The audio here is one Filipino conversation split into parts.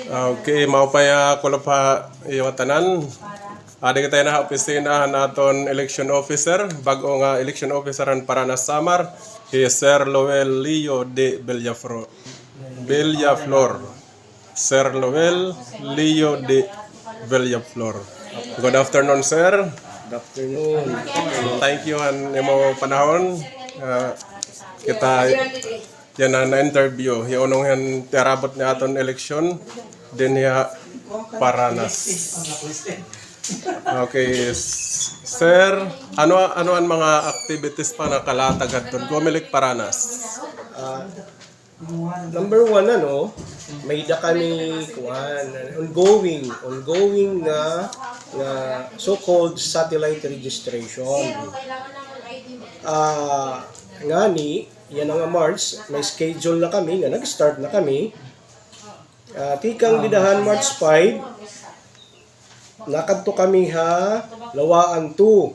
Okay, maupaya ko pa iyo tanan. Adi kita na opisina naton election officer, bago nga election officeran para na Samar, si Sir Lowell Leo de Villaflor. Sir Lowell Leo de Villaflor. Good afternoon, sir. Good afternoon. Thank you and imo panahon. Kita yan na interview. Yung yan terabot ni aton eleksyon. Din ya Paranas. Okay, sir, ano ang mga activities pa na kalatag adton Comelec Paranas? Number one, may da kami ongoing na so-called satellite registration. Ngani, yan nga March, may schedule na kami, nga nag-start na kami. Tikang bidahan March 5, nakadto kami Lawaan 2.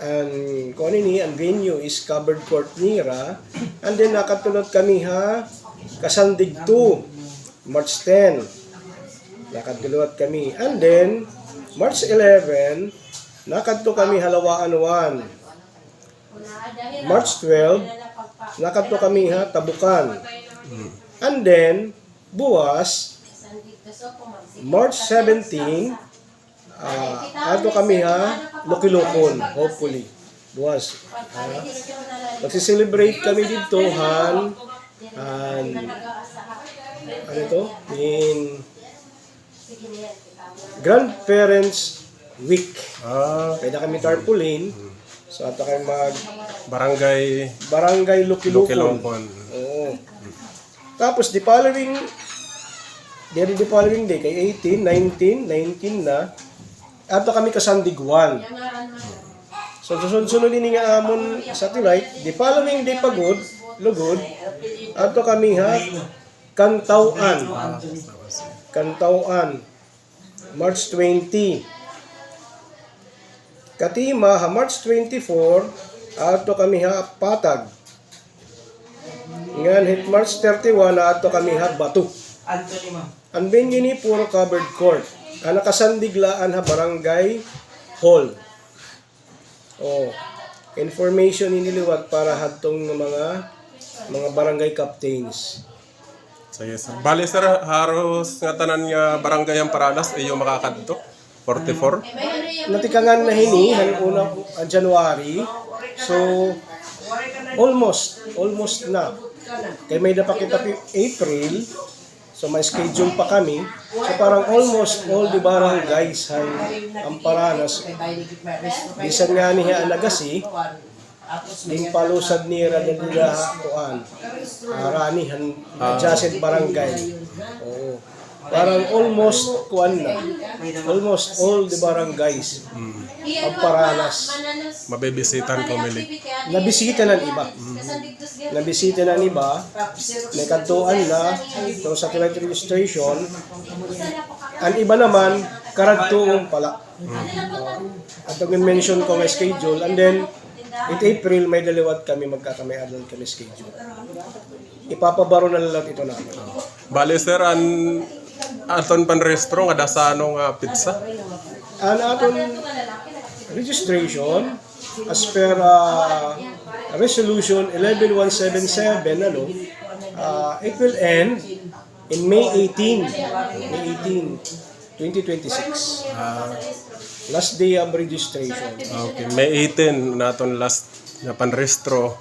And kung ini, ang venue is covered court nira. And then nakatulot kami Kasandig 2, March 10. Nakatulot kami. And then, March 11, nakadto kami Lawaan 1. March 12, nakadto kami Tabukan. And then, buwas, March 17, ato kami Lukilokon, hopefully. Buwas. Magsi-celebrate kami dito, in Grandparents Week. Pwede kami tarpaulin. So, ato kayo Barangay Lukilokon. Oo. Tapos, the following day, kay 18, 19 na, ato kami Kasandig 1. So, sunod din nga amon satellite. The following day lugod, ato kami Kantauan, March 20. Katima, March 24, ato kami Patag. Ngan, March 31, ato kami Batu. Ang venue ni puro covered court. Ang nakasandiglaan Barangay Hall. Information iniliwat para hadtong mga barangay captains. Sige, sir. Bali, sir, haros nga tanan nga barangay ang Paranas iyo makakadto 44. Natikangan na unang January. So almost na. Kaya may napakita April. So may schedule pa kami. So parang almost all the barangays ang Paranas. Bisan nga niya Alagasi, din palusad ni Radalila Rani adjacent barangay. Oo. Parang almost almost all the barangays ang Paranas. Mabibisitan Comelec. Nabisita ng iba. May kantuan na itong satellite registration. Ang iba naman, karadtuong pala. At ang mention ko may schedule. And then, in April, may daliwat kami, magkakamayadan kami schedule. Ipapabaro na lang ito namin. Bali, sir, aton panrestro nga dasano nga pizza. Aton registration, as per Resolution 11177, it will end in May 18, 2026. Last day of registration. Okay, May 18 naton last nga panrestro.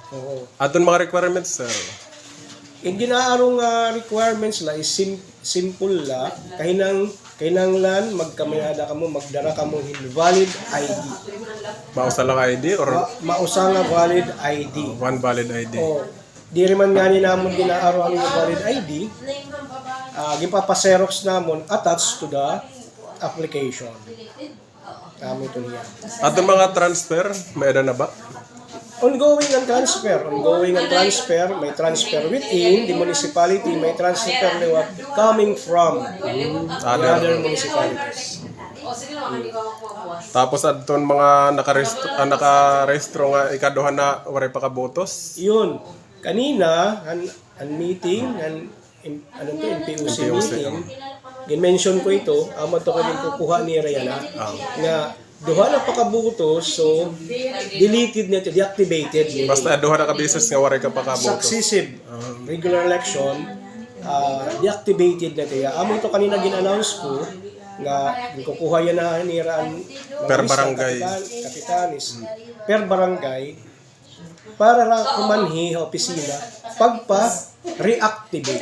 Aton mga requirements, sir. In ginaarong requirements is simple la. Kahinanglan magkamayada kamo, magdara kamo valid ID. Mausa lang ID or mausa nga valid ID. One valid ID. Di rin nga ni namon ginaaro ang valid ID. Gipapaserox namon attached to the application. Kami ito niya. Aton mga transfer, may na ba? Ongoing ang transfer. May transfer within the municipality. May transfer coming from other municipalities. Tapos adton mga nakarehistro nga ikaduhan na waray pa ka botos. Yun. Kanina, ang meeting, NPOC NPOC, meeting, gin-mention ko ito, amo to ko din kukuha ni Rayana, nga duha na pakabutos, so deleted na ito, deactivated. Basta duha na ka beses nga waray ka pakaboto. Successive regular election, deactivated na ito. Amo ito kanina gin-announce ko, nga kukuha yan na niraan Per barangay. kapitanis, per barangay, para ra kumanhi sa opisina, pagpa-reactivate.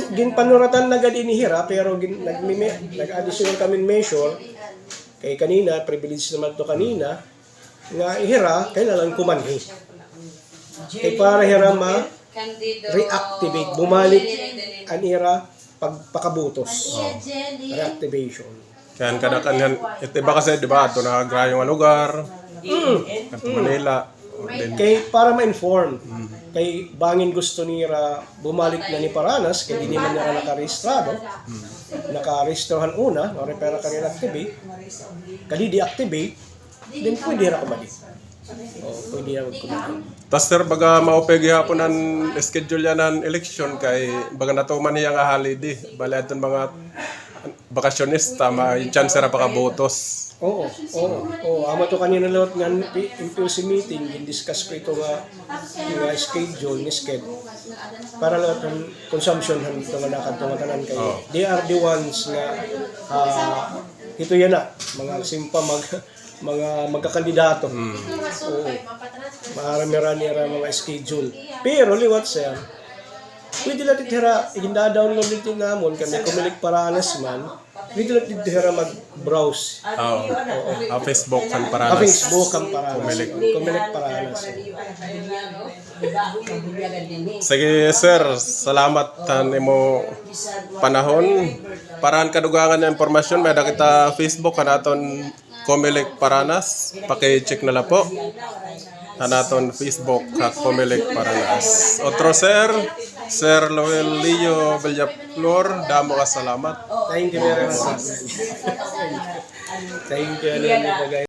Ginpanuratan na gad inihira, pero nag-additional kami measure, kay kanina, privilege naman to kanina, nga ihira, kailangan kumanhi. Kay para hira ma-reactivate, bumalik ang ira pagpakabutos. Reactivation. Kaya kada kanyan, ito iba kasi, di ba, ito nakagrayong nga lugar, ito Manila. Then, Kay para ma-inform. Kay bangin gusto nira bumalik na ni Paranas, kay hindi man niya nakarehistrado. Nakarehistrohan una, o repera ka activate. Kali deactivate, then pwede ra kumalik. Pwede ra kumalik. tas sir, baga maupegi hapon ang schedule yan ng election kay baga natuman niya nga holiday. Bali aton mga bakasyonista, may chance ra pakabotos. Oo. Amo to kanina lot nga NPOC meeting, discuss ko ito nga schedule, ni schedule. Para lot ng consumption han ito nga nakadto nga tanan kay they are the ones nga ito yan na mga simpa mga magkakandidato. Oo. Marami-rami mga schedule. Pero liwat sir, pwede lang titira, i-download dito namon kami kumilik Paranas man, pwede lang titira mag-browse. Facebook kan Paranas. Facebook ang Paranas. Kumilik Paranas. Sige sir, salamat mo panahon. Parahan kadugangan ng impormasyon, may kita Facebook kanaton Comelec Paranas. Paki-check na lang po. Kanaton Facebook at Comelec Paranas. Otro sir, Sir Lowell Leo Villaflor, damo ka salamat. Thank you very much. Thank you.